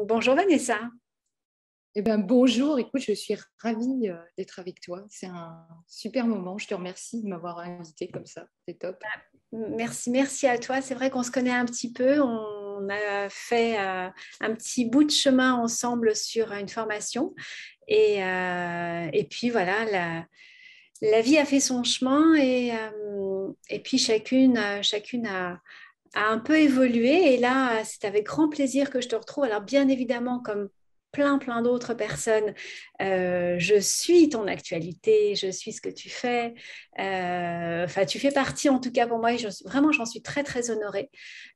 Bonjour Vanessa. Eh ben, bonjour, écoute, je suis ravie d'être avec toi. C'est un super moment. Je te remercie de m'avoir invitée comme ça. C'est top. Merci à toi. C'est vrai qu'on se connaît un petit peu. On a fait un petit bout de chemin ensemble sur une formation. Et puis voilà, la vie a fait son chemin et puis chacune a un peu évolué. Et là, c'est avec grand plaisir que je te retrouve. Alors bien évidemment, comme plein d'autres personnes, je suis ton actualité, je suis ce que tu fais. Enfin, tu fais partie, en tout cas pour moi, et vraiment, j'en suis très honorée.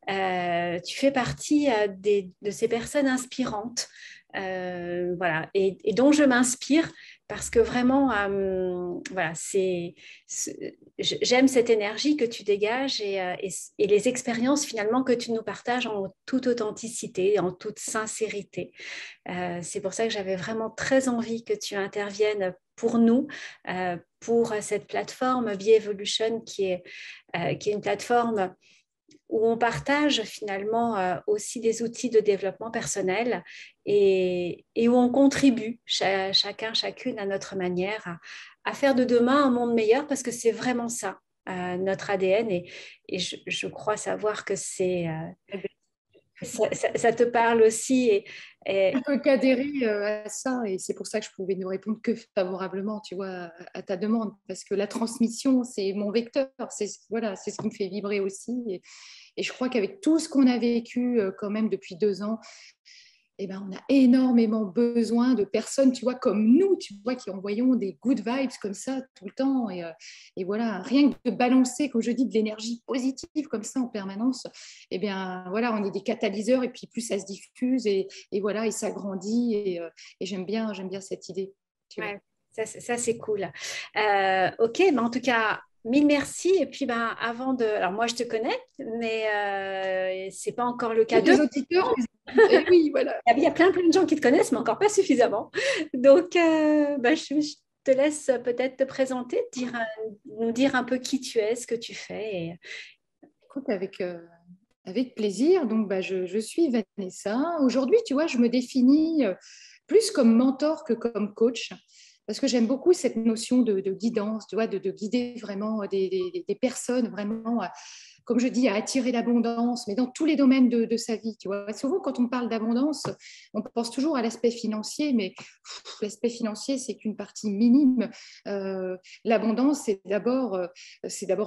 Tu fais partie de ces personnes inspirantes, voilà, et dont je m'inspire parce que vraiment, voilà, j'aime cette énergie que tu dégages et les expériences finalement que tu nous partages en toute authenticité, en toute sincérité. C'est pour ça que j'avais vraiment très envie que tu interviennes pour nous, pour cette plateforme Be-Evolution qui est une plateforme où on partage finalement aussi des outils de développement personnel et où on contribue chacune à notre manière à faire de demain un monde meilleur parce que c'est vraiment ça, notre ADN et je crois savoir que ça te parle aussi Je ne peux qu'adhérer à ça et c'est pour ça que je pouvais ne répondre que favorablement, tu vois, à ta demande, parce que la transmission, c'est mon vecteur, voilà, c'est ce qui me fait vibrer aussi. Et je crois qu'avec tout ce qu'on a vécu quand même depuis 2 ans, eh ben, on a énormément besoin de personnes, tu vois, comme nous, tu vois, qui envoyons des good vibes comme ça tout le temps. Et voilà, rien que de balancer, comme je dis, de l'énergie positive comme ça en permanence, eh bien, voilà, on est des catalyseurs et puis plus ça se diffuse et voilà, et ça grandit. Et j'aime bien cette idée, tu vois. ouais, ça c'est cool. Ok, mais en tout cas, mille merci. Et puis, ben, avant de. Alors, moi, je te connais, mais c'est pas encore le cas Tous d'eux. les auditeurs, et oui, voilà. Il y a plein de gens qui te connaissent, mais encore pas suffisamment. Donc, ben, je te laisse peut-être te présenter, nous dire un peu qui tu es, ce que tu fais. Écoute, avec plaisir. Donc, bah, je suis Vanessa. Aujourd'hui, tu vois, je me définis plus comme mentor que comme coach, parce que j'aime beaucoup cette notion de guidance, tu vois, de guider vraiment des personnes vraiment comme je dis, à attirer l'abondance, mais dans tous les domaines de sa vie. Tu vois. Souvent, quand on parle d'abondance, on pense toujours à l'aspect financier, mais l'aspect financier, c'est qu'une partie minime. L'abondance, c'est d'abord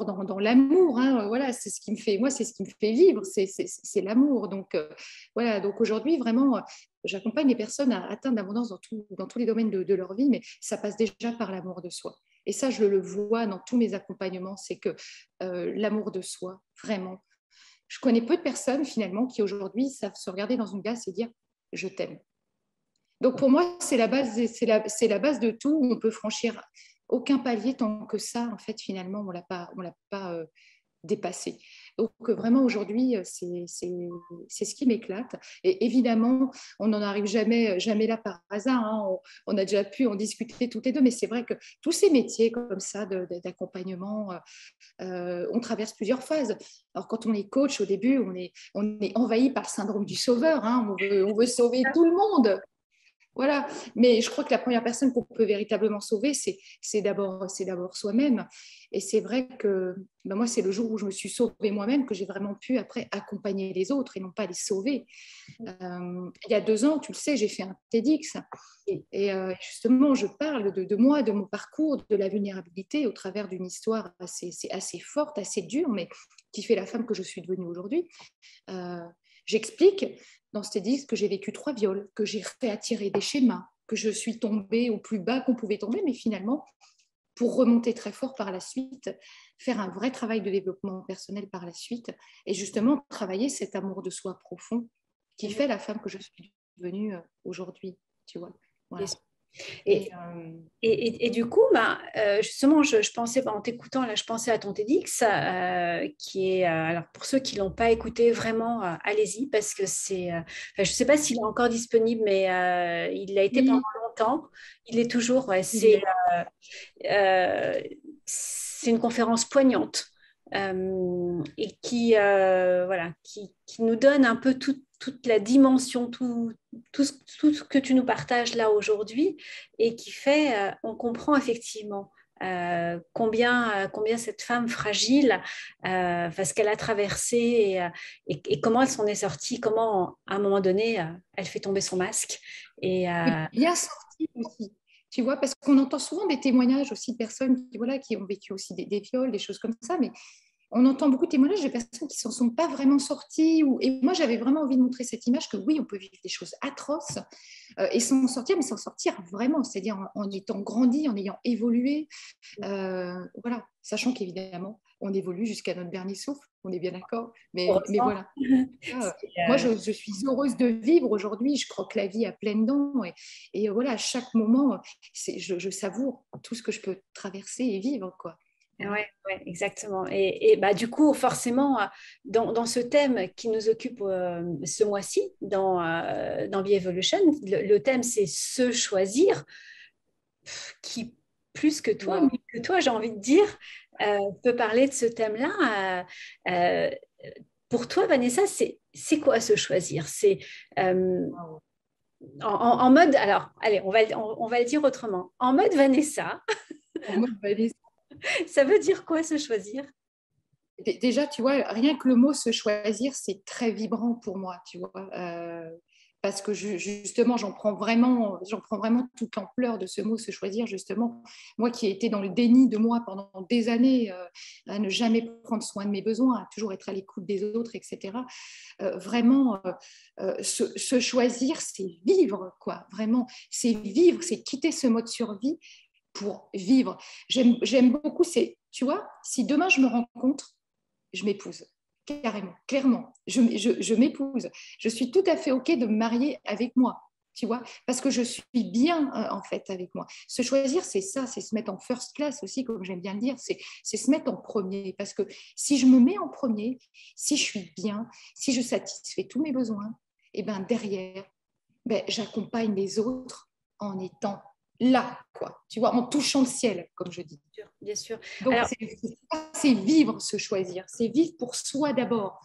dans l'amour. Hein. Voilà, c'est ce qui me fait, moi, c'est ce qui me fait vivre, c'est l'amour. Donc, voilà, donc aujourd'hui, vraiment, j'accompagne les personnes à atteindre l'abondance dans tous les domaines de leur vie, mais ça passe déjà par l'amour de soi. Et ça, je le vois dans tous mes accompagnements, c'est que l'amour de soi, vraiment. Je connais peu de personnes finalement qui aujourd'hui savent se regarder dans une glace et dire je t'aime. Donc pour moi, c'est la base, c'est la base de tout. On peut franchir aucun palier tant que ça, en fait, finalement, on l'a pas dépassé. Donc vraiment aujourd'hui, c'est ce qui m'éclate. Et évidemment, on n'en arrive jamais là par hasard. Hein. On a déjà pu en discuter toutes les deux, mais c'est vrai que tous ces métiers comme ça d'accompagnement, on traverse plusieurs phases. Alors quand on est coach, au début, on est envahi par le syndrome du sauveur. Hein. On veut sauver tout le monde. Voilà, mais je crois que la première personne qu'on peut véritablement sauver, c'est d'abord soi-même. Et c'est vrai que ben moi, c'est le jour où je me suis sauvée moi-même que j'ai vraiment pu après accompagner les autres et non pas les sauver. Il y a 2 ans, tu le sais, j'ai fait un TEDx et justement, je parle de moi, de mon parcours, de la vulnérabilité au travers d'une histoire assez forte, assez dure, mais qui fait la femme que je suis devenue aujourd'hui. Euh, J'explique dans ce TEDx que j'ai vécu 3 viols, que j'ai réattiré des schémas, que je suis tombée au plus bas qu'on pouvait tomber, mais finalement, pour remonter très fort par la suite, faire un vrai travail de développement personnel par la suite, et justement travailler cet amour de soi profond qui fait la femme que je suis devenue aujourd'hui, tu vois. Voilà. Et, Et, et du coup, bah, justement, je pensais, bah, en t'écoutant, là, je pensais à ton TEDx, qui est, alors pour ceux qui ne l'ont pas écouté, vraiment, allez-y, parce que enfin, je ne sais pas s'il est encore disponible, mais il l'a été pendant oui, longtemps. Il est toujours, ouais, il l'est. c'est une conférence poignante. et voilà, qui nous donne un peu toute la dimension, tout ce que tu nous partages là aujourd'hui et qui fait, on comprend effectivement combien cette femme fragile, ce qu'elle a traversé et comment elle s'en est sortie, comment à un moment donné, elle fait tomber son masque. Et, Et bien sorti aussi. Tu vois, parce qu'on entend souvent des témoignages aussi de personnes qui, voilà, qui ont vécu aussi des viols, des choses comme ça, mais on entend beaucoup de témoignages de personnes qui ne s'en sont pas vraiment sorties. Et moi, j'avais vraiment envie de montrer cette image que oui, on peut vivre des choses atroces et s'en sortir, mais s'en sortir vraiment, c'est-à-dire en étant grandi, en ayant évolué. Voilà, sachant qu'évidemment, on évolue jusqu'à notre dernier souffle, on est bien d'accord. Mais heureusement, voilà. Moi, je suis heureuse de vivre aujourd'hui. Je croque la vie à pleines dents. Et voilà, à chaque moment, je savoure tout ce que je peux traverser et vivre, quoi. ouais, Voilà. ouais, exactement. Et bah, du coup, forcément, dans ce thème qui nous occupe ce mois-ci, dans Be Evolution, le thème, c'est se choisir, qui, plus que toi, Wow. mieux que toi, j'ai envie de dire, peut parler de ce thème-là. Pour toi, Vanessa, c'est quoi se choisir? C'est euh, Wow. en mode, alors, allez, on va le dire autrement. En mode Vanessa, En mode balai. ça veut dire quoi se choisir? Déjà, tu vois, rien que le mot se choisir, c'est très vibrant pour moi, tu vois. Parce que justement, j'en prends vraiment toute l'ampleur de ce mot se choisir, justement. Moi qui ai été dans le déni de moi pendant des années, à ne jamais prendre soin de mes besoins, à toujours être à l'écoute des autres, etc. Vraiment, se choisir, c'est vivre, quoi. Vraiment, c'est vivre, c'est quitter ce mode survie pour vivre. J'aime beaucoup, tu vois, si demain je me rencontre, je m'épouse. Carrément, clairement, je m'épouse. Je suis tout à fait OK de me marier avec moi, tu vois, parce que je suis bien en fait avec moi. Se choisir, c'est ça, c'est se mettre en first class aussi, comme j'aime bien le dire, c'est se mettre en premier. Parce que si je me mets en premier, si je suis bien, si je satisfais tous mes besoins, et ben derrière, ben, j'accompagne les autres en étant là, quoi. Tu vois, en touchant le ciel, comme je dis. Bien sûr. Donc, Alors, c'est vivre, se choisir. C'est vivre pour soi d'abord.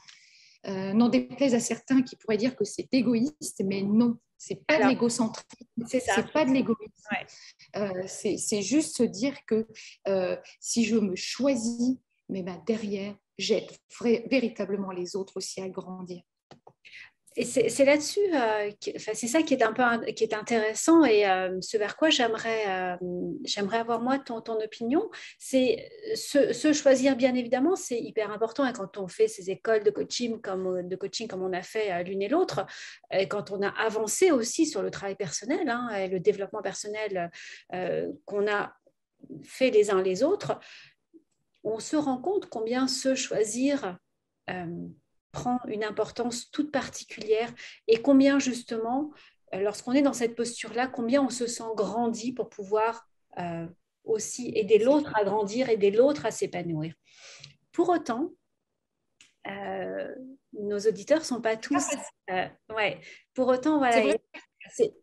N'en déplaise à certains qui pourraient dire que c'est égoïste, mais non, c'est pas de alors, l'égocentrisme, c'est ça. c'est pas de l'égoïsme. Ouais. C'est juste se dire que si je me choisis, mais ben derrière, j'aide véritablement les autres aussi à grandir. Et c'est là-dessus, enfin, c'est ça qui est un peu qui est intéressant et ce vers quoi j'aimerais avoir moi ton opinion, c'est se choisir bien évidemment, c'est hyper important et quand on fait ces écoles de coaching comme on a fait l'une et l'autre, et quand on a avancé aussi sur le travail personnel hein, et le développement personnel qu'on a fait les uns les autres, on se rend compte combien se choisir euh, prend une importance toute particulière et combien justement, lorsqu'on est dans cette posture-là, combien on se sent grandi pour pouvoir aussi aider l'autre à grandir, aider l'autre à s'épanouir. Pour autant, nos auditeurs ne sont pas tous... ouais, pour autant, C'est voilà, vrai.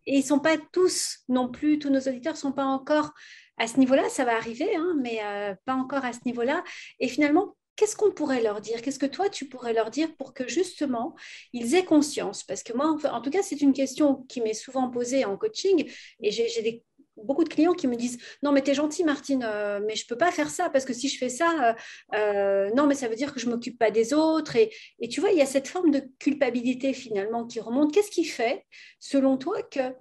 et ils ne sont pas tous non plus, tous nos auditeurs ne sont pas encore à ce niveau-là, ça va arriver, hein, mais pas encore à ce niveau-là. Et finalement, qu'est-ce qu'on pourrait leur dire? Qu'est-ce que toi, tu pourrais leur dire pour que justement, ils aient conscience? Parce que moi, en tout cas, c'est une question qui m'est souvent posée en coaching et j'ai beaucoup de clients qui me disent, non, mais t'es gentille, Martine, mais je peux pas faire ça parce que si je fais ça, non, mais ça veut dire que je m'occupe pas des autres. Et tu vois, il y a cette forme de culpabilité finalement qui remonte. Qu'est-ce qui fait, selon toi, que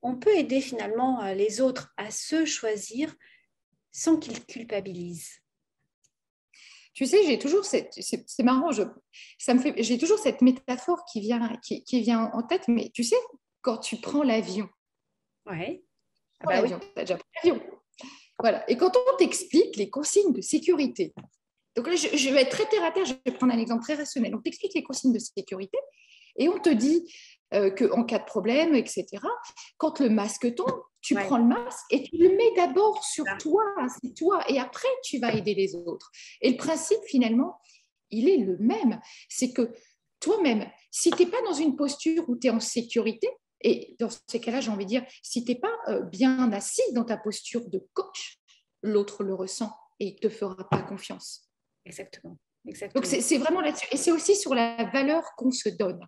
on peut aider finalement les autres à se choisir sans qu'ils culpabilisent? Tu sais, j'ai toujours c'est marrant, j'ai toujours cette métaphore qui vient en tête, mais tu sais, quand tu prends l'avion, Ouais. Ah prends bah oui. l'avion, tu as déjà pris l'avion. Voilà. Et quand on t'explique les consignes de sécurité, donc là, je vais être très terre à terre, je vais prendre un exemple très rationnel. On t'explique les consignes de sécurité et on te dit qu'en cas de problème, etc., quand le masque tombe, tu prends le masque et tu le mets d'abord sur toi, c'est toi, et après, tu vas aider les autres. Et le principe, finalement, il est le même. C'est que toi-même, si tu n'es pas dans une posture où tu es en sécurité, et dans ces cas-là, j'ai envie de dire, si tu n'es pas bien assis dans ta posture de coach, l'autre le ressent et il ne te fera pas confiance. Exactement. Donc, c'est vraiment là-dessus. Et c'est aussi sur la valeur qu'on se donne.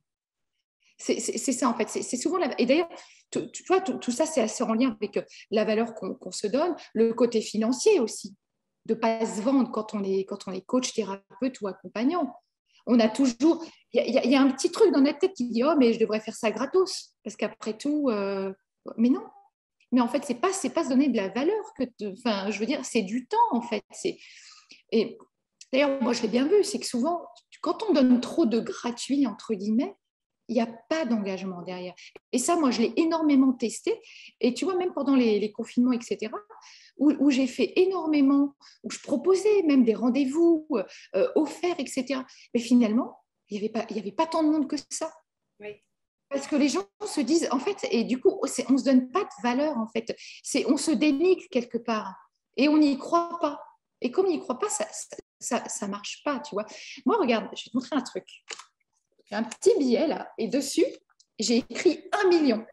C'est ça, en fait. C'est souvent Et d'ailleurs, tu vois, tout ça, c'est assez en lien avec la valeur qu'on se donne, le côté financier aussi, de ne pas se vendre quand on est coach, thérapeute ou accompagnant. On a toujours... Il y a un petit truc dans notre tête qui dit « Oh, mais je devrais faire ça gratos. » Parce qu'après tout... Mais non. Mais en fait, c'est pas se donner de la valeur enfin, je veux dire, c'est du temps, en fait. Et d'ailleurs, moi, je l'ai bien vu, c'est que souvent, quand on donne trop de gratuit, entre guillemets, il n'y a pas d'engagement derrière. Et ça, moi, je l'ai énormément testé. Et tu vois, même pendant les confinements, etc., où j'ai fait énormément, où je proposais même des rendez-vous offerts, etc. Mais finalement, il n'y avait pas tant de monde que ça. Oui. Parce que les gens se disent, en fait, et du coup, on ne se donne pas de valeur, en fait. On se dénigre quelque part. Et on n'y croit pas. Et comme on n'y croit pas, ça marche pas, tu vois. Moi, regarde, je vais te montrer un truc. J'ai un petit billet là, et dessus, j'ai écrit 1 million.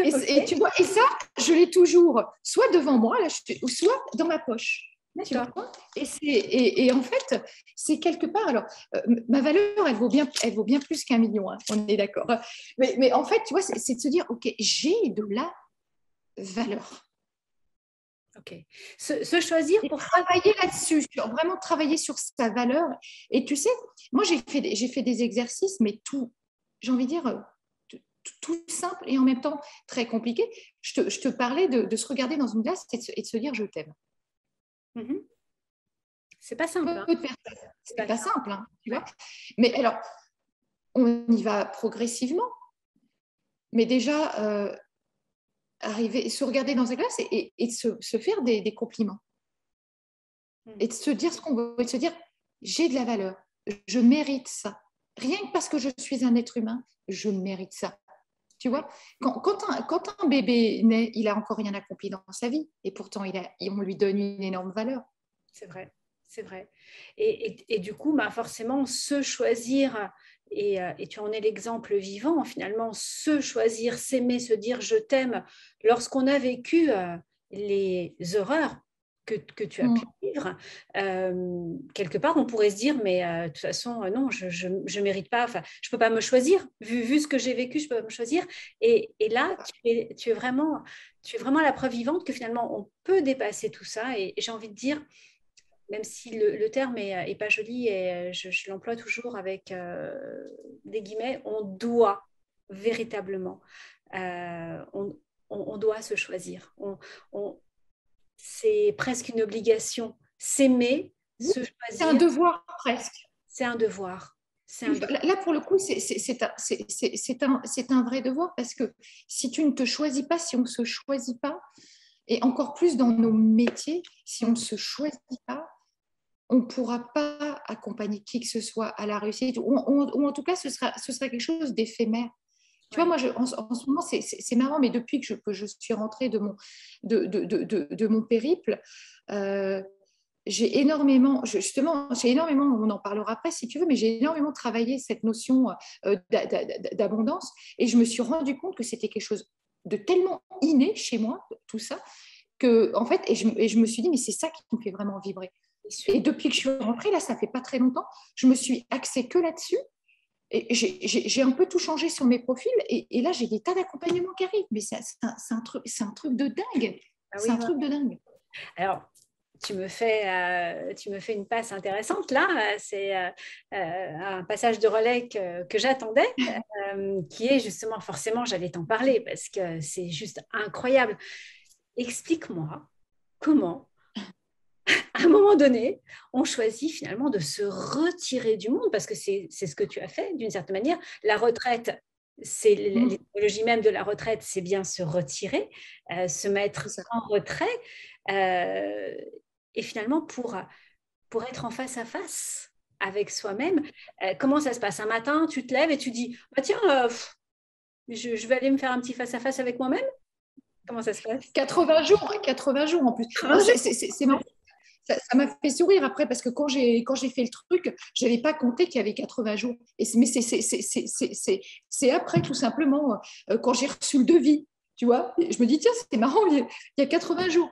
Et tu vois, et ça, je l'ai toujours soit devant moi, là, ou soit dans ma poche. Tu vois, et en fait, c'est quelque part. Alors, ma valeur, elle vaut bien plus qu'1 million, hein, on est d'accord. Mais en fait, tu vois, c'est de se dire, OK, j'ai de la valeur. OK. Se choisir et pour travailler là-dessus, vraiment travailler sur sa valeur. Et tu sais, moi, j'ai fait des exercices, mais j'ai envie de dire, tout simple et en même temps très compliqué. Je te parlais de se regarder dans une glace et de se dire je t'aime. Mm-hmm. C'est pas simple. Hein. C'est pas simple, hein, tu vois. Mais alors, on y va progressivement. Mais déjà, se regarder dans sa glace et de se faire des compliments. Et de se dire ce qu'on veut, et de se dire j'ai de la valeur, je mérite ça. Rien que parce que je suis un être humain, je mérite ça. Tu vois, quand un bébé naît, il n'a encore rien accompli dans sa vie. Et pourtant, on lui donne une énorme valeur. C'est vrai, c'est vrai. Et du coup, bah, forcément, se choisir, et tu en es l'exemple vivant, finalement, se choisir, s'aimer, se dire je t'aime, lorsqu'on a vécu les horreurs que tu as pu vivre, quelque part, on pourrait se dire, mais de toute façon, non, je ne mérite pas, enfin, je ne peux pas me choisir, vu ce que j'ai vécu, je ne peux pas me choisir. Et là, tu es vraiment la preuve vivante que finalement, on peut dépasser tout ça. Et j'ai envie de dire, même si le terme est pas joli, et je l'emploie toujours avec des guillemets, on doit véritablement, on doit se choisir. C'est presque une obligation. S'aimer, se choisir. C'est un devoir presque. C'est un devoir. Là, pour le coup, c'est un vrai devoir parce que si tu ne te choisis pas, si on ne se choisit pas, et encore plus dans nos métiers, si on ne se choisit pas, on ne pourra pas accompagner qui que ce soit à la réussite, ou en tout cas, ce sera quelque chose d'éphémère. Tu vois, moi, en ce moment, c'est marrant, mais depuis que je suis rentrée de mon périple, j'ai énormément, on en parlera après si tu veux, mais j'ai énormément travaillé cette notion d'abondance, et je me suis rendu compte que c'était quelque chose de tellement inné chez moi, tout ça, que, en fait, et je me suis dit, mais c'est ça qui me fait vraiment vibrer. Et depuis que je suis rentrée, là, ça fait pas très longtemps, je me suis axée que là-dessus. Et j'ai un peu tout changé sur mes profils. Et là, j'ai des tas d'accompagnements qui arrivent. Mais c'est un truc de dingue. Ah oui, c'est un truc de dingue. Alors, tu me fais une passe intéressante là. C'est un passage de relais que j'attendais, qui est justement, forcément, j'allais t'en parler parce que c'est juste incroyable. Explique-moi comment, à un moment donné, on choisit finalement de se retirer du monde, parce que c'est ce que tu as fait d'une certaine manière. La retraite, c'est l'étymologie même de la retraite, c'est bien se retirer, se mettre en retrait, et finalement pour être en face à face avec soi-même. Comment ça se passe? Un matin, tu te lèves et tu dis, bah, tiens, je vais aller me faire un petit face à face avec moi-même. Comment ça se passe? 80 jours en plus. C'est marrant. Ça m'a fait sourire après parce que quand j'ai fait le truc, je n'avais pas compté qu'il y avait 80 jours. Mais c'est après, tout simplement, quand j'ai reçu le devis, tu vois. Je me dis, tiens, c'est marrant, il y a 80 jours.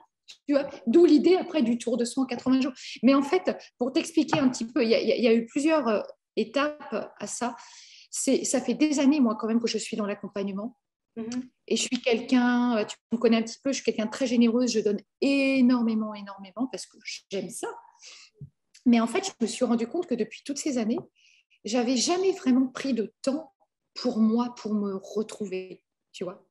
Tu vois, d'où l'idée après du tour de soi en 80 jours. Mais en fait, pour t'expliquer un petit peu, il y a eu plusieurs étapes à ça. Ça fait des années, moi, quand même, que je suis dans l'accompagnement. Et je suis quelqu'un, tu me connais un petit peu, je suis quelqu'un de très généreuse, je donne énormément, énormément parce que j'aime ça. Mais en fait, je me suis rendu compte que depuis toutes ces années, j'avais jamais vraiment pris de temps pour moi, pour me retrouver, tu vois.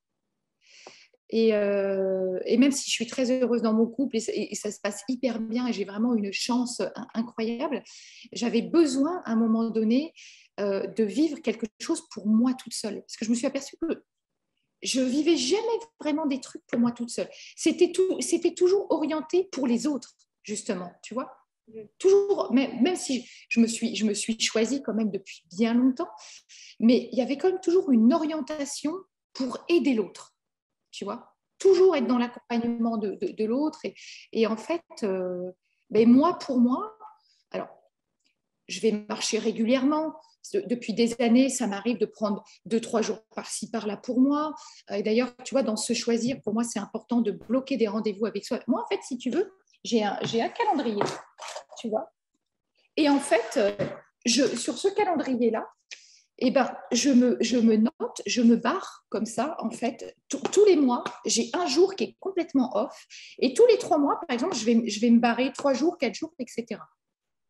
Et même si je suis très heureuse dans mon couple et ça se passe hyper bien et j'ai vraiment une chance incroyable, j'avais besoin à un moment donné de vivre quelque chose pour moi toute seule. Parce que je me suis aperçue que je vivais jamais vraiment des trucs pour moi toute seule. C'était toujours orienté pour les autres, justement, tu vois. Toujours, même si je me suis choisie quand même depuis bien longtemps, mais il y avait quand même toujours une orientation pour aider l'autre, tu vois. Toujours être dans l'accompagnement de l'autre. Et en fait, ben moi, pour moi, alors, je vais marcher régulièrement. Depuis des années, ça m'arrive de prendre 2-3 jours par-ci, par-là pour moi. Et d'ailleurs, tu vois, dans ce choisir, pour moi, c'est important de bloquer des rendez-vous avec soi. Moi, en fait, si tu veux, j'ai un calendrier, tu vois. Et en fait, sur ce calendrier-là, eh ben, je me note, je me barre comme ça, en fait. Tous les mois, j'ai un jour qui est complètement off. Et tous les 3 mois, par exemple, je vais me barrer 3 jours, 4 jours, etc.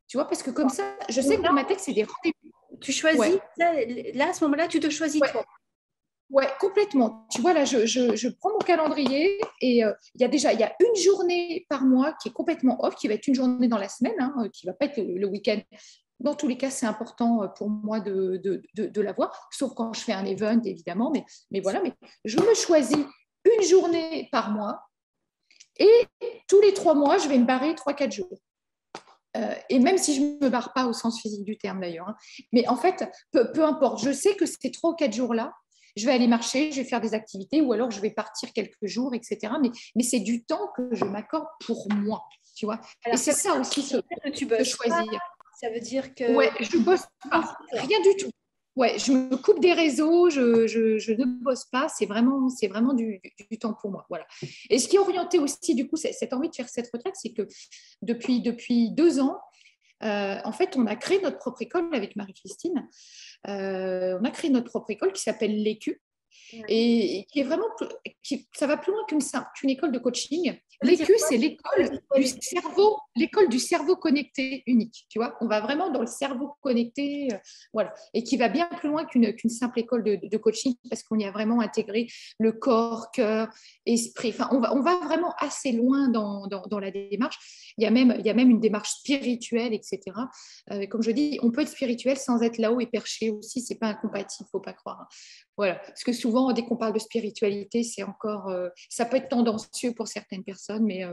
Tu vois, parce que comme ça, je sais que dans ma tête, c'est des rendez-vous. Tu choisis, là, à ce moment-là, tu te choisis toi. Ouais, complètement. Tu vois, là, je prends mon calendrier et il y a une journée par mois qui est complètement off, qui va être une journée dans la semaine, hein, qui ne va pas être le week-end. Dans tous les cas, c'est important pour moi de l'avoir, sauf quand je fais un event, évidemment. Mais voilà, mais je me choisis une journée par mois et tous les 3 mois, je vais me barrer 3-4 jours. Et même si je ne me barre pas au sens physique du terme d'ailleurs, hein, mais en fait, peu importe, je sais que ces 3 ou 4 jours-là, je vais aller marcher, je vais faire des activités ou alors je vais partir quelques jours, etc. Mais c'est du temps que je m'accorde pour moi, tu vois. Alors, et c'est ça aussi que tu bosses choisir. Pas, ça veut dire que... Ouais, je ne bosse pas, rien du tout. Ouais, je me coupe des réseaux, je ne bosse pas, c'est vraiment du temps pour moi. Voilà. Et ce qui est orienté aussi, du coup, cette envie de faire cette retraite, c'est que depuis 2 ans, en fait, on a créé notre propre école avec Marie-Christine. On a créé notre propre école qui s'appelle l'Écu et qui est vraiment, ça va plus loin qu'une école de coaching. L'Écu, c'est l'école du cerveau connecté unique. Tu vois, on va vraiment dans le cerveau connecté, voilà, et qui va bien plus loin qu'une simple école de coaching parce qu'on y a vraiment intégré le corps, cœur, esprit. Enfin, on va vraiment assez loin dans la démarche. Il y a même une démarche spirituelle, etc. Comme je dis, on peut être spirituel sans être là-haut et perché aussi. C'est pas incompatible, faut pas croire. Voilà, parce que souvent, dès qu'on parle de spiritualité, c'est encore, ça peut être tendancieux pour certaines personnes, mais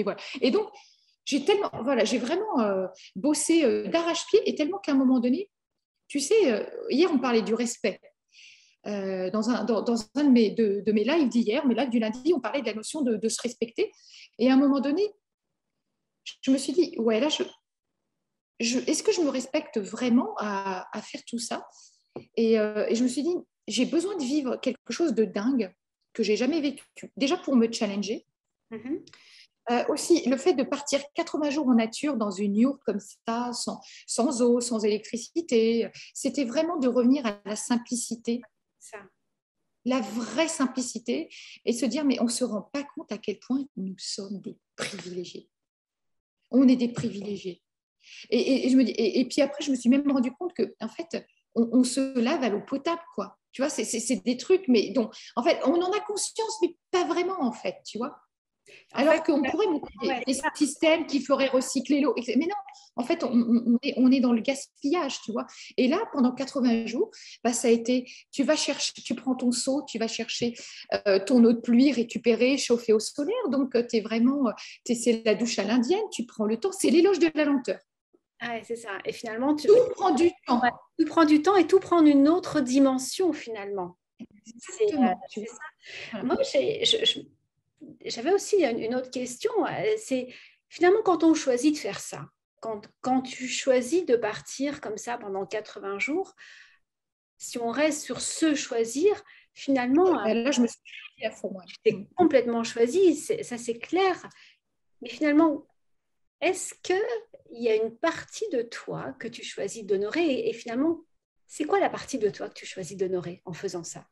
voilà. Et donc, j'ai vraiment bossé d'arrache-pied et tellement qu'à un moment donné, tu sais, hier, on parlait du respect. Dans un de mes lives d'hier, mes lives du lundi, on parlait de la notion de se respecter. Et à un moment donné, je me suis dit, ouais, là, est-ce que je me respecte vraiment à faire tout ça et je me suis dit, j'ai besoin de vivre quelque chose de dingue que j'ai jamais vécu. Déjà pour me challenger. Aussi, le fait de partir 80 jours en nature dans une yourte comme ça, sans eau, sans électricité, c'était vraiment de revenir à la simplicité. Ça. La vraie simplicité et se dire, mais on ne se rend pas compte à quel point nous sommes des privilégiés. On est des privilégiés. Et je me dis, et puis après, je me suis même rendu compte que, en fait, on se lave à l'eau potable, quoi. Tu vois, c'est des trucs, mais donc, en fait, on en a conscience, mais pas vraiment, en fait, tu vois. Alors qu'on pourrait monter des systèmes qui feraient recycler l'eau. Mais non, en fait, on est dans le gaspillage, tu vois. Et là, pendant 80 jours, bah, ça a été, tu prends ton seau, tu vas chercher ton eau de pluie récupérée, chauffée au solaire. Donc, c'est la douche à l'indienne, tu prends le temps. C'est l'éloge de la lenteur. Ah, c'est ça. Et finalement, tout prend du temps. Ouais, tout prend du temps et tout prend une autre dimension, finalement. Exactement. C'est ça. Voilà. Moi, j'avais aussi une autre question. C'est finalement quand on choisit de faire ça, quand tu choisis de partir comme ça pendant 80 jours, si on reste sur ce choisir, finalement... Là, je me suis à fond, ouais. Tu t'es complètement choisi, ça c'est clair. Mais finalement, est-ce qu'il y a une partie de toi que tu choisis d'honorer et finalement, c'est quoi la partie de toi que tu choisis d'honorer en faisant ça?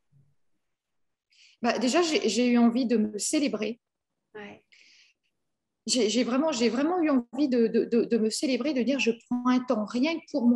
Bah, déjà, j'ai eu envie de me célébrer. Ouais. J'ai vraiment eu envie de me célébrer, de dire je prends un temps rien que pour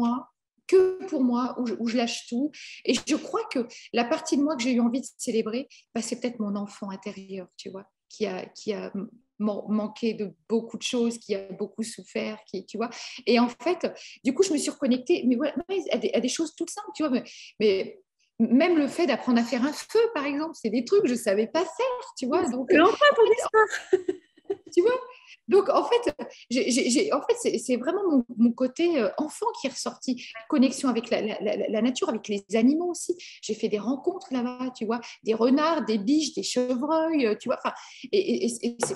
moi, où je lâche tout. Et je crois que la partie de moi que j'ai eu envie de célébrer, bah, c'est peut-être mon enfant intérieur, tu vois, qui a manqué de beaucoup de choses, qui a beaucoup souffert, tu vois. Et en fait, du coup, je me suis reconnectée mais voilà, à des choses toutes simples, tu vois, mais même le fait d'apprendre à faire un feu, par exemple, c'est des trucs que je ne savais pas faire, tu vois. Donc, L'enfant ton histoire. tu vois, donc en fait, en fait c'est vraiment mon côté enfant qui est ressorti. Connexion avec la nature, avec les animaux aussi. J'ai fait des rencontres là-bas, tu vois, des renards, des biches, des chevreuils, tu vois. Enfin, et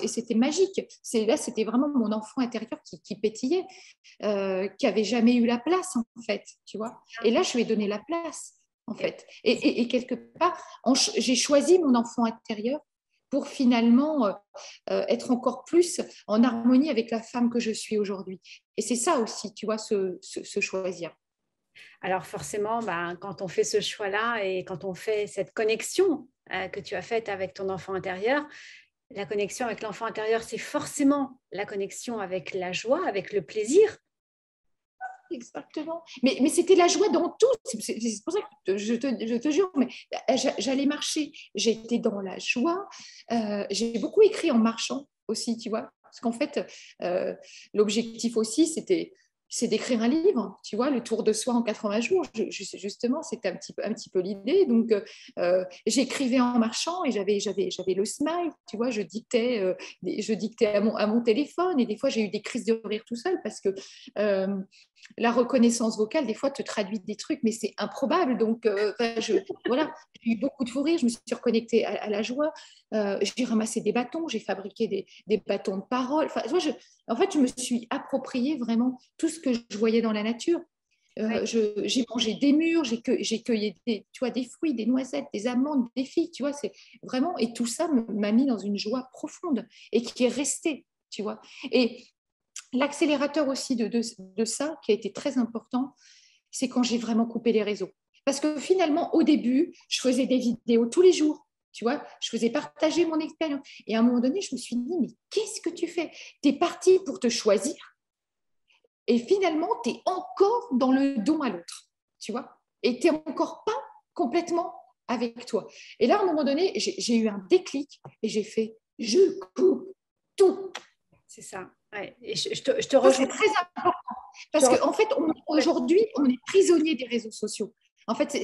c'était magique. Là, c'était vraiment mon enfant intérieur qui pétillait, qui avait jamais eu la place en fait, tu vois. Et là, je lui ai donné la place en fait. Et quelque part, j'ai choisi mon enfant intérieur pour finalement être encore plus en harmonie avec la femme que je suis aujourd'hui. Et c'est ça aussi, tu vois, se choisir. Alors forcément, ben, quand on fait ce choix-là et quand on fait cette connexion que tu as faite avec ton enfant intérieur, la connexion avec l'enfant intérieur, c'est forcément la connexion avec la joie, avec le plaisir. Exactement. Mais c'était la joie dans tout. C'est pour ça que je te jure, mais j'allais marcher. J'étais dans la joie. J'ai beaucoup écrit en marchant aussi, tu vois. Parce qu'en fait, l'objectif aussi, c'est d'écrire un livre, tu vois, le tour de soi en 80 jours. Justement, c'était un petit peu l'idée. Donc, j'écrivais en marchant et j'avais le smile, tu vois, je dictais à mon téléphone et des fois, j'ai eu des crises de rire tout seul parce que la reconnaissance vocale, des fois, te traduit des trucs, mais c'est improbable. Donc, voilà, j'ai eu beaucoup de fou rire, je me suis reconnectée à la joie. J'ai ramassé des bâtons, j'ai fabriqué des bâtons de parole. Enfin, en fait, je me suis approprié vraiment tout ce que je voyais dans la nature. J'ai mangé des mûres, j'ai cueilli tu vois, des fruits, des noisettes, des amandes, des figues, tu vois, c'est vraiment, et tout ça m'a mis dans une joie profonde et qui est restée, tu vois. Et l'accélérateur aussi de ça, qui a été très important, c'est quand j'ai vraiment coupé les réseaux. Parce que finalement, au début, je faisais des vidéos tous les jours. Tu vois, je faisais partager mon expérience. Et à un moment donné, je me suis dit, mais qu'est-ce que tu fais? Tu es parti pour te choisir et finalement, tu es encore dans le don à l'autre. Tu vois? Et tu n'es encore pas complètement avec toi. Et là, à un moment donné, j'ai eu un déclic et j'ai fait, je coupe tout. C'est ça. Ouais. Et je te Ça, c'est rejoins. très important. Parce qu'en fait, aujourd'hui, on est prisonnier des réseaux sociaux. En fait,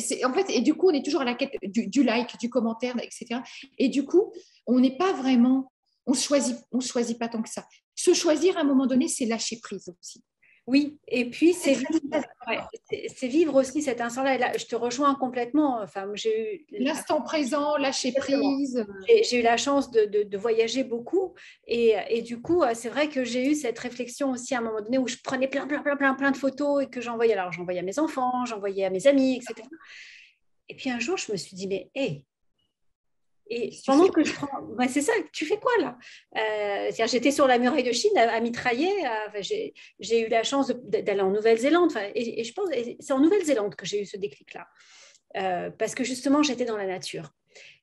et du coup, on est toujours à la quête du like, du commentaire, etc. Et du coup, on n'est pas vraiment, on choisit pas tant que ça. Se choisir à un moment donné, c'est lâcher prise aussi. Oui, et puis C'est très, très ouais, important. c'est vivre aussi cet instant-là. Et là, je te rejoins complètement. Enfin, j'ai eu L'instant présent, lâcher exactement. prise. J'ai eu la chance de voyager beaucoup et du coup, c'est vrai que j'ai eu cette réflexion aussi à un moment donné où je prenais plein de photos et que j'envoyais. Alors, j'envoyais à mes enfants, j'envoyais à mes amis, etc. Et puis un jour, je me suis dit, mais hé, et Qu'est-ce que tu pendant fais? que je prends, ouais, c'est ça, tu fais quoi là? J'étais sur la muraille de Chine à mitrailler. Enfin, j'ai eu la chance d'aller en Nouvelle-Zélande. Enfin, et je pense, c'est en Nouvelle-Zélande que j'ai eu ce déclic-là. Parce que justement, j'étais dans la nature.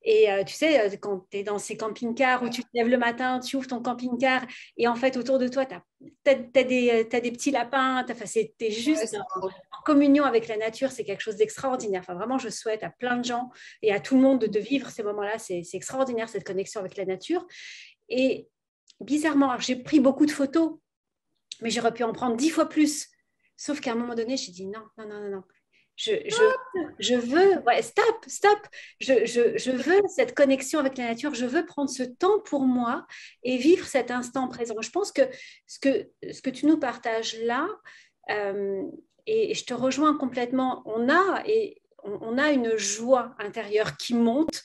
Et tu sais, quand tu es dans ces camping-cars où tu te lèves le matin, tu ouvres ton camping-car et en fait, autour de toi, tu as, des petits lapins. Enfin, tu es Ouais, juste c'est trop. en communion avec la nature. C'est quelque chose d'extraordinaire. Enfin, vraiment, je souhaite à plein de gens et à tout le monde de vivre ces moments-là. C'est extraordinaire, cette connexion avec la nature. Et bizarrement, j'ai pris beaucoup de photos, mais j'aurais pu en prendre 10 fois plus. Sauf qu'à un moment donné, j'ai dit non, non, non, non, non. Je veux, ouais, stop. Je veux cette connexion avec la nature. Je veux prendre ce temps pour moi et vivre cet instant présent. Je pense que ce que tu nous partages là, euh, et je te rejoins complètement, on a une joie intérieure qui monte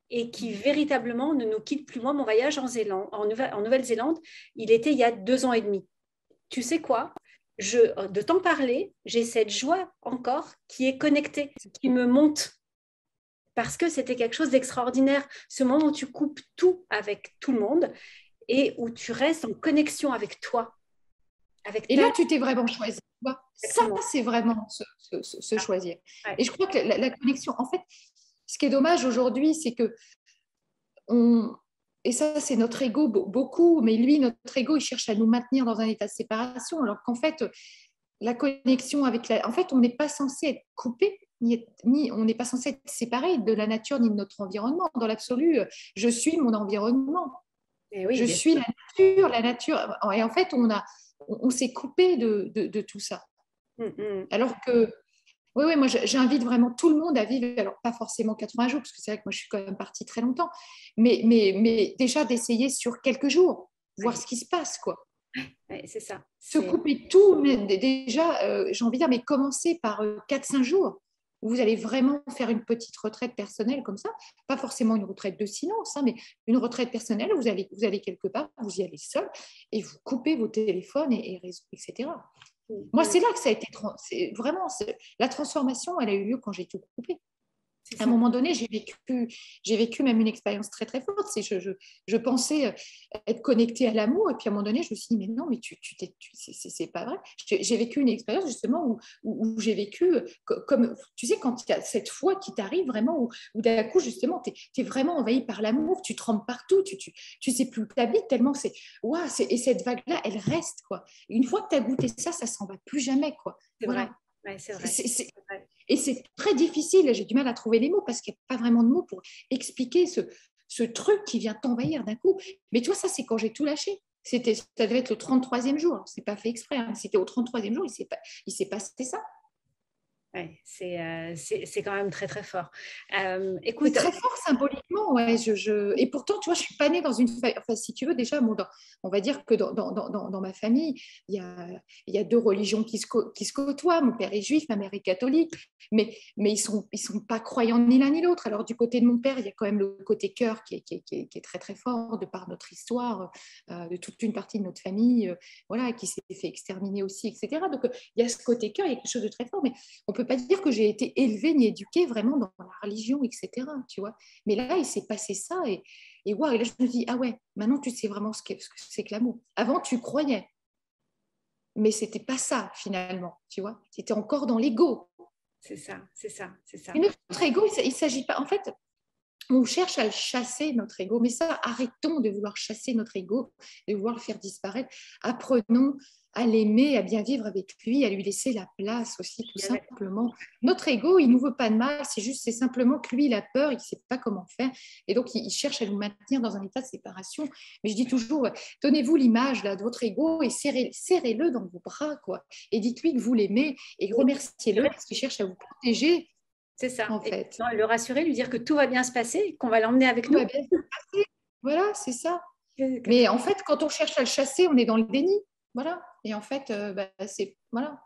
et qui véritablement ne nous quitte plus. Moi, mon voyage en Nouvelle-Zélande, il était il y a 2 ans et demi. Tu sais quoi? De t'en parler, j'ai cette joie encore qui est connectée, qui me monte. parce que c'était quelque chose d'extraordinaire. Ce moment où tu coupes tout avec tout le monde et où tu restes en connexion avec toi, avec Et ta là, vie. tu t'es vraiment choisi. Tu vois. Ça, Exactement. c'est vraiment se choisir. Ouais. Et je crois que la connexion, en fait, ce qui est dommage aujourd'hui, c'est que on, et ça, c'est notre ego beaucoup, mais lui, notre ego, il cherche à nous maintenir dans un état de séparation, alors qu'en fait, la connexion avec en fait, on n'est pas censé être coupé, ni on n'est pas censé être séparé de la nature ni de notre environnement. Dans l'absolu, je suis mon environnement. Et oui, Je bien suis sûr. la nature. Et en fait, on s'est coupé de tout ça. Mm. Alors que, oui, oui, moi, j'invite vraiment tout le monde à vivre, alors pas forcément 80 jours, parce que c'est vrai que moi, je suis quand même partie très longtemps, mais déjà d'essayer sur quelques jours, voir Ouais. ce qui se passe, quoi. Ouais, c'est ça. Se couper tout, mais déjà, j'ai envie de dire, mais commencez par 4-5 jours, où vous allez vraiment faire une petite retraite personnelle comme ça, pas forcément une retraite de silence, hein, mais une retraite personnelle, où vous allez quelque part, vous y allez seul, et vous coupez vos téléphones et réseaux, etc. Moi, Mm. c'est là que ça a été, vraiment, la transformation, elle a eu lieu quand j'ai tout coupé. C'est À un ça. moment donné, j'ai vécu même une expérience très, très forte. Je pensais être connectée à l'amour, et puis à un moment donné, je me suis dit, mais non, mais c'est pas vrai. J'ai vécu une expérience justement où j'ai vécu, comme, tu sais, quand il y a cette foi qui t'arrive vraiment, où d'un coup, justement, tu es vraiment envahi par l'amour, tu trembles partout, tu sais plus où tu habites, tellement c'est, waouh, et cette vague-là, elle reste, quoi. Une fois que tu as goûté ça, ça s'en va plus jamais, quoi. C'est vrai. Voilà. Ouais, c'est vrai. C'est, C'est vrai. et c'est très difficile, j'ai du mal à trouver les mots parce qu'il n'y a pas vraiment de mots pour expliquer ce truc qui vient t'envahir d'un coup. Mais tu vois, ça, c'est quand j'ai tout lâché. Ça devait être le 33e jour. C'est pas fait exprès. Hein. C'était au 33e jour, il s'est passé ça. Ouais, c'est quand même très, très fort. C'est Écoute, très fort symboliquement, ouais. Et pourtant, tu vois, je suis pas née dans une famille. Enfin, si tu veux, déjà, on va dire que dans ma famille, il y a deux religions qui se côtoient. Mon père est juif, ma mère est catholique, mais ils sont pas croyants ni l'un ni l'autre. Alors, du côté de mon père, il y a quand même le côté cœur qui est très, très fort, de par notre histoire, de toute une partie de notre famille, voilà, qui s'est fait exterminer aussi, etc. Donc, il y a ce côté cœur, il y a quelque chose de très fort, mais on peut pas dire que j'ai été élevée ni éduquée vraiment dans la religion, etc. Tu vois. Mais là, il s'est passé ça wow, et là, je me dis, ah ouais, maintenant, tu sais vraiment ce que c'est que l'amour. Avant, tu croyais, mais c'était pas ça, finalement, tu vois. Tu étais encore dans l'ego. c'est ça, c'est ça, c'est ça. Et notre ego, il s'agit pas... En fait, on cherche à le chasser, notre ego. Mais ça, arrêtons de vouloir chasser notre ego, de vouloir le faire disparaître. Apprenons à l'aimer, à bien vivre avec lui, à lui laisser la place aussi, tout simplement. Notre ego, il ne nous veut pas de mal, c'est simplement que lui, il a peur, il ne sait pas comment faire. Et donc, il cherche à nous maintenir dans un état de séparation. Mais je dis toujours, donnez-vous l'image là, de votre ego et serrez-le dans vos bras, quoi. Et dites-lui que vous l'aimez et remerciez-le parce qu'il cherche à vous protéger, C'est ça. en Et fait. le rassurer, lui dire que tout va bien se passer, qu'on va l'emmener avec Tout va nous. bien se passer. Voilà, c'est ça. Que tout... Mais en fait, quand on cherche à le chasser, on est dans le déni. Voilà. Et en fait, c'est. Voilà.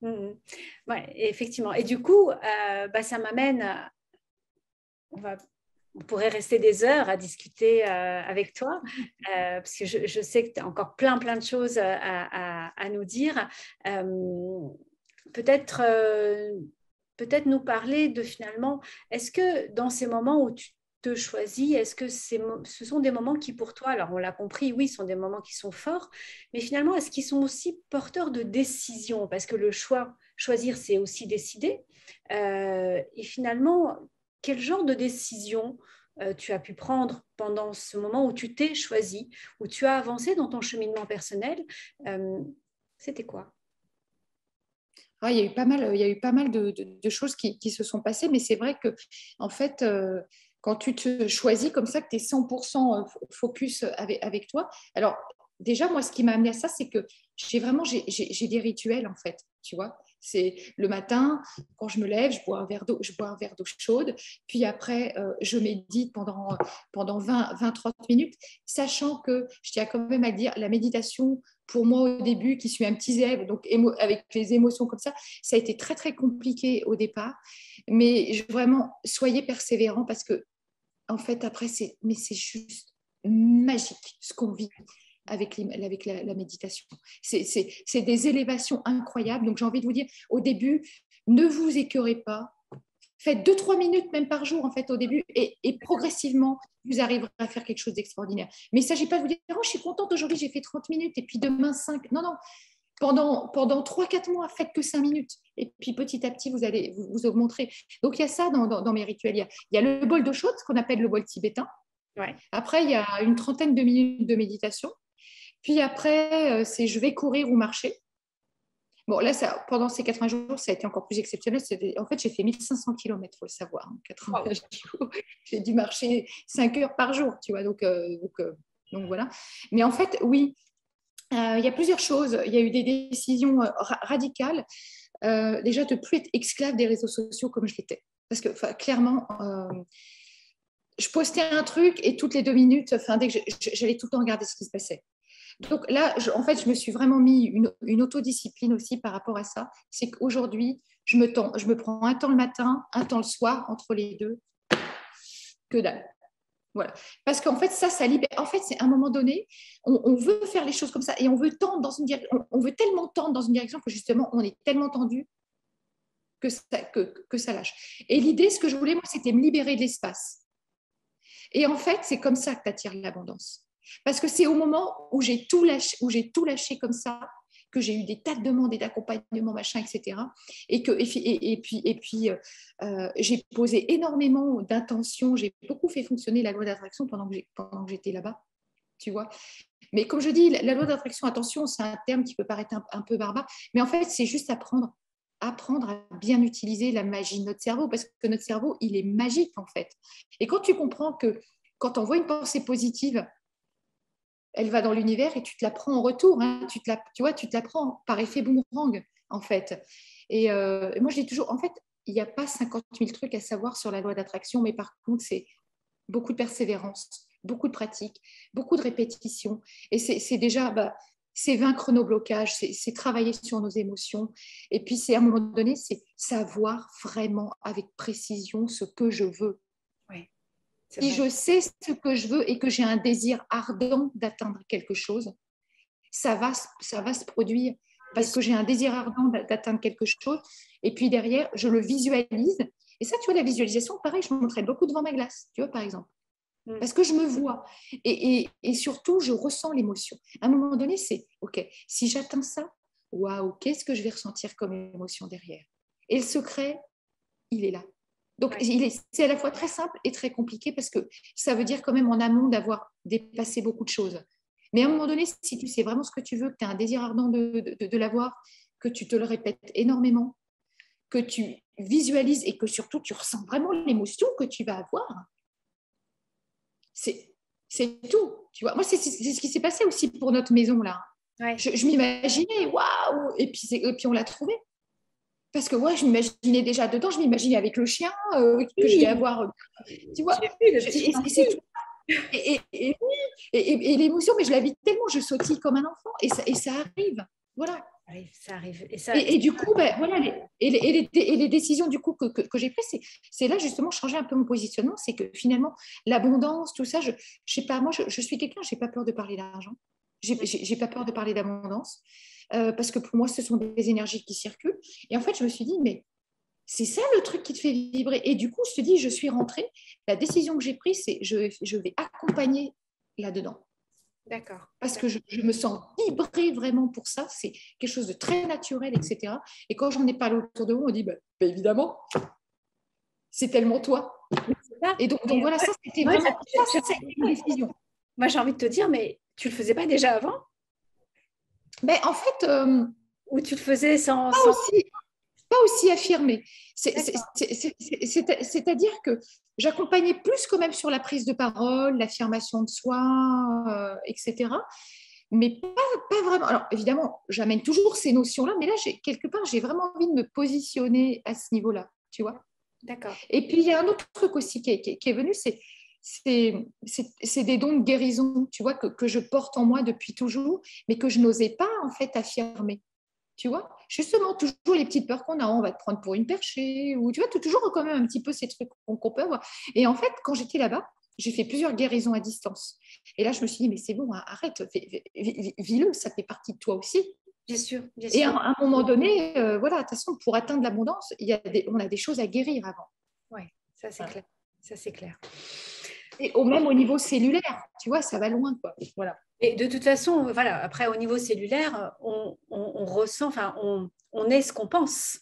Ouais, effectivement. Et du coup, ça m'amène on va, on pourrait rester des heures à discuter avec toi, parce que je sais que tu as encore plein, plein de choses à nous dire. Peut-être peut-être nous parler de finalement, est-ce que dans ces moments où tu te choisis, est-ce que ce sont des moments qui pour toi, alors on l'a compris, oui, sont des moments qui sont forts, mais finalement, est-ce qu'ils sont aussi porteurs de décision? Parce que le choisir, c'est aussi décider. Et finalement, quel genre de décision tu as pu prendre pendant ce moment où tu t'es choisi, où tu as avancé dans ton cheminement personnel? C'était quoi? Ah, il y a eu pas mal de choses qui se sont passées, mais c'est vrai que, en fait, quand tu te choisis comme ça, que tu es 100% focus avec toi, alors déjà, moi, ce qui m'a amené à ça, c'est que j'ai des rituels, en fait, tu vois. C'est le matin, quand je me lève, je bois un verre d'eau chaude, puis après, je médite pendant 20-30 minutes, sachant que, je tiens quand même à dire, la méditation, pour moi au début, qui suis un petit zèbre, donc avec les émotions comme ça a été très très compliqué au départ. Mais vraiment, soyez persévérants parce que, en fait, après, c'est juste magique ce qu'on vit avec la méditation. C'est des élévations incroyables. Donc, j'ai envie de vous dire, au début, ne vous écœurez pas. Faites 2-3 minutes même par jour, en fait, au début, et progressivement, vous arriverez à faire quelque chose d'extraordinaire. Mais il ne s'agit pas de vous dire, oh, je suis contente, aujourd'hui, j'ai fait 30 minutes, et puis demain, 5. Non, non. Pendant 3-4 mois, faites que 5 minutes. Et puis, petit à petit, vous allez vous augmenterez. Donc, il y a ça dans mes rituels. Il y a le bol d'eau chaude, ce qu'on appelle le bol tibétain. Ouais. Après, il y a une trentaine de minutes de méditation. Puis après, c'est je vais courir ou marcher. Bon, là, pendant ces 80 jours, ça a été encore plus exceptionnel. En fait, j'ai fait 1500 km, il faut le savoir. En 80 jours, j'ai dû marcher 5 heures par jour, tu vois. Donc voilà. Mais en fait, oui, il y a plusieurs choses. Il y a eu des décisions radicales. Déjà, de ne plus être esclave des réseaux sociaux comme je l'étais. Parce que clairement, je postais un truc et toutes les 2 minutes, dès que j'allais tout le temps regarder ce qui se passait. Donc là, en fait, je me suis vraiment mis une autodiscipline aussi par rapport à ça. C'est qu'aujourd'hui, je me prends un temps le matin, un temps le soir, entre les deux, que dalle. Voilà. Parce qu'en fait, ça libère. En fait, c'est à un moment donné, on veut faire les choses comme ça et on veut tendre dans une direction. On veut tellement tendre dans une direction que justement, on est tellement tendu que ça lâche. Et l'idée, ce que je voulais, moi, c'était me libérer de l'espace. Et en fait, c'est comme ça que tu attires l'abondance. Parce que c'est au moment où j'ai tout lâché comme ça, que j'ai eu des tas de demandes et d'accompagnement, machin, etc. Et puis j'ai posé énormément d'intentions. J'ai beaucoup fait fonctionner la loi d'attraction pendant que j'étais là-bas, tu vois. Mais comme je dis, la loi d'attraction, attention, c'est un terme qui peut paraître un peu barbare, mais en fait, c'est juste apprendre à bien utiliser la magie de notre cerveau, parce que notre cerveau, il est magique, en fait. Et quand tu comprends que quand on voit une pensée positive, elle va dans l'univers et tu te la prends en retour. Hein. Tu te la prends par effet boomerang, en fait. Et moi, je dis toujours, en fait, il n'y a pas 50 000 trucs à savoir sur la loi d'attraction, mais par contre, c'est beaucoup de persévérance, beaucoup de pratique, beaucoup de répétition. Et c'est déjà, c'est vaincre nos blocages, c'est travailler sur nos émotions. Et puis, c'est à un moment donné, c'est savoir vraiment avec précision ce que je veux. Ouais. Si je sais ce que je veux et que j'ai un désir ardent d'atteindre quelque chose, ça va se produire parce que j'ai un désir ardent d'atteindre quelque chose. Et puis derrière, je le visualise. Et ça, tu vois, la visualisation, pareil, je m'entraîne beaucoup devant ma glace, tu vois, par exemple. Parce que je me vois. Et surtout, je ressens l'émotion. À un moment donné, c'est, OK, si j'atteins ça, waouh, qu'est-ce que je vais ressentir comme émotion derrière? Et le secret, il est là. Donc, c'est à la fois très simple et très compliqué parce que ça veut dire quand même en amont d'avoir dépassé beaucoup de choses. Mais à un moment donné, si tu sais vraiment ce que tu veux, que tu as un désir ardent de l'avoir, que tu te le répètes énormément, que tu visualises et que surtout tu ressens vraiment l'émotion que tu vas avoir, c'est tout. Tu vois, moi, c'est ce qui s'est passé aussi pour notre maison là. Ouais. Je m'imaginais, waouh, et puis on l'a trouvé. Parce que ouais, je m'imaginais déjà dedans, je m'imaginais avec le chien que je vais avoir. Tu vois, et l'émotion, mais je la vis tellement, je sautille comme un enfant, et ça arrive. Voilà. Oui, ça arrive. Et du coup, voilà, les décisions du coup que j'ai prises, c'est là justement changer un peu mon positionnement, c'est que finalement, l'abondance, tout ça, je sais pas, moi, je suis quelqu'un, j'ai pas peur de parler d'argent, j'ai pas peur de parler d'abondance. Parce que pour moi, ce sont des énergies qui circulent. Et en fait, je me suis dit, mais c'est ça le truc qui te fait vibrer. Et du coup, je te dis, je suis rentrée. La décision que j'ai prise, c'est je vais accompagner là-dedans. D'accord. Parce que je me sens vibrer vraiment pour ça. C'est quelque chose de très naturel, etc. Et quand j'en ai parlé autour de moi, on dit, évidemment, c'est tellement toi. Et donc voilà, ça, c'était vraiment une décision. Moi, j'ai envie de te dire, mais tu le faisais pas déjà avant? Mais en fait, ou tu le faisais sans pas aussi affirmé. C'est-à-dire que j'accompagnais plus quand même sur la prise de parole, l'affirmation de soi, etc. Mais pas vraiment. Alors évidemment, j'amène toujours ces notions-là, mais là, quelque part, j'ai vraiment envie de me positionner à ce niveau-là, tu vois. D'accord. Et puis, il y a un autre truc aussi qui est venu, c'est des dons de guérison, tu vois, que je porte en moi depuis toujours, mais que je n'osais pas, en fait, affirmer. Tu vois, justement, toujours les petites peurs qu'on a, on va te prendre pour une perchée, ou tu vois, toujours quand même un petit peu ces trucs qu'on peut avoir. Et en fait, quand j'étais là-bas, j'ai fait plusieurs guérisons à distance. Et là, je me suis dit, mais c'est bon, arrête, vis-le, ça fait partie de toi aussi. Bien sûr, Et à un moment donné, voilà, de toute façon, pour atteindre l'abondance, on a des choses à guérir avant. Oui, ça c'est clair. Ça c'est clair. Et même au niveau cellulaire, tu vois, ça va loin, quoi. Voilà. Et de toute façon, voilà, après, au niveau cellulaire, on ressent, enfin, on est ce qu'on pense.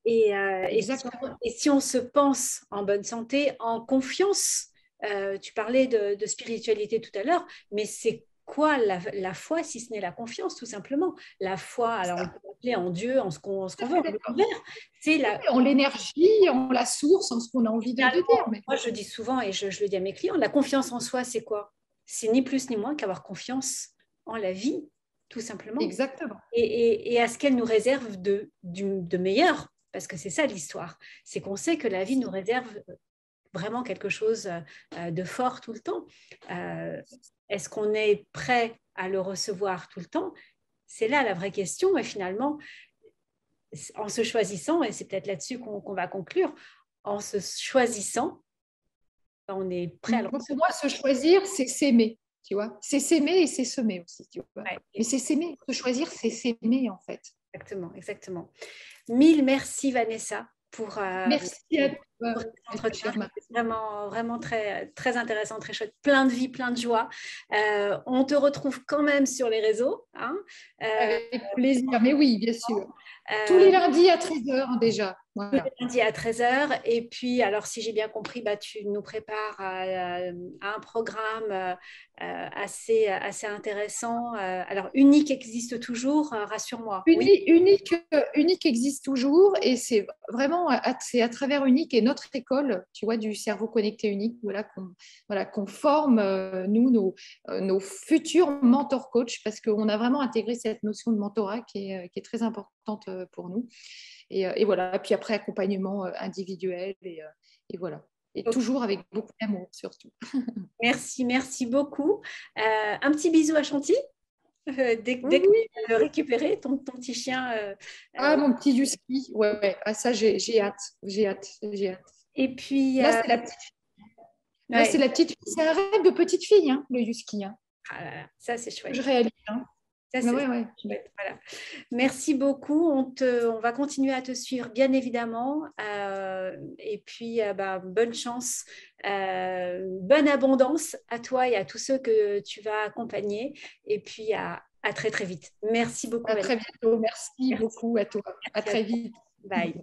Exactement. Et si on se pense en bonne santé, en confiance, tu parlais de spiritualité tout à l'heure, mais c'est quoi la foi si ce n'est la confiance, tout simplement? La foi, alors on peut l'appeler en Dieu, en ce qu'on veut, en l'univers, c'est la. En l'énergie, en la source, en ce qu'on a envie de dire. Mais... Moi, je dis souvent, et je le dis à mes clients, la confiance en soi, c'est quoi? C'est ni plus ni moins qu'avoir confiance en la vie, tout simplement. Exactement. Et à ce qu'elle nous réserve de meilleur, parce que c'est ça l'histoire. C'est qu'on sait que la vie nous réserve vraiment quelque chose de fort tout le temps. Est-ce qu'on est prêt à le recevoir tout le temps? C'est là la vraie question. Et finalement, en se choisissant, et c'est peut-être là-dessus qu'on va conclure, en se choisissant, on est prêt à le Pour recevoir. moi, se choisir, c'est s'aimer, tu vois. C'est s'aimer et c'est semer aussi, tu vois. Ouais, Mais c'est s'aimer. Se choisir, c'est s'aimer, en fait. exactement, exactement. Mille merci, Vanessa, Merci à toi. pour cet entretien. C'est vraiment, vraiment très, très intéressant, très chouette. Plein de vie, plein de joie. On te retrouve quand même sur les réseaux. Hein. Avec plaisir. Mais oui, bien sûr. Tous Euh, les lundis à 13h déjà. Voilà. Lundi à 13h. Et puis, alors, si j'ai bien compris, bah, tu nous prépares à un programme assez intéressant. Alors, Unique existe toujours, rassure-moi. Oui. Unique existe toujours et c'est vraiment c'est à travers Unique et notre école, tu vois, du cerveau connecté unique, qu'on forme, nous, nos futurs mentors coach parce qu'on a vraiment intégré cette notion de mentorat qui est très importante pour nous. Et voilà, puis après, accompagnement individuel et voilà. Et Okay. toujours avec beaucoup d'amour, surtout. Merci beaucoup. Un petit bisou à Chanty. Dès que Oui. tu as récupéré ton petit chien. Mon petit husky. Ouais. Ah, ça, j'ai hâte. J'ai hâte. Et puis. Là, c'est la petite fille. Là, c'est la petite fille. C'est un rêve de petite fille, hein, le husky. Hein. Ah là là, ça, c'est chouette. Je réalise. Hein. Ça, c'est chouette. Voilà. Merci beaucoup. On va continuer à te suivre, bien évidemment. Et puis, bonne chance, bonne abondance à toi et à tous ceux que tu vas accompagner. Et puis, à très, très vite. Merci beaucoup. À très bientôt. Merci beaucoup à toi. À très vite. Bye.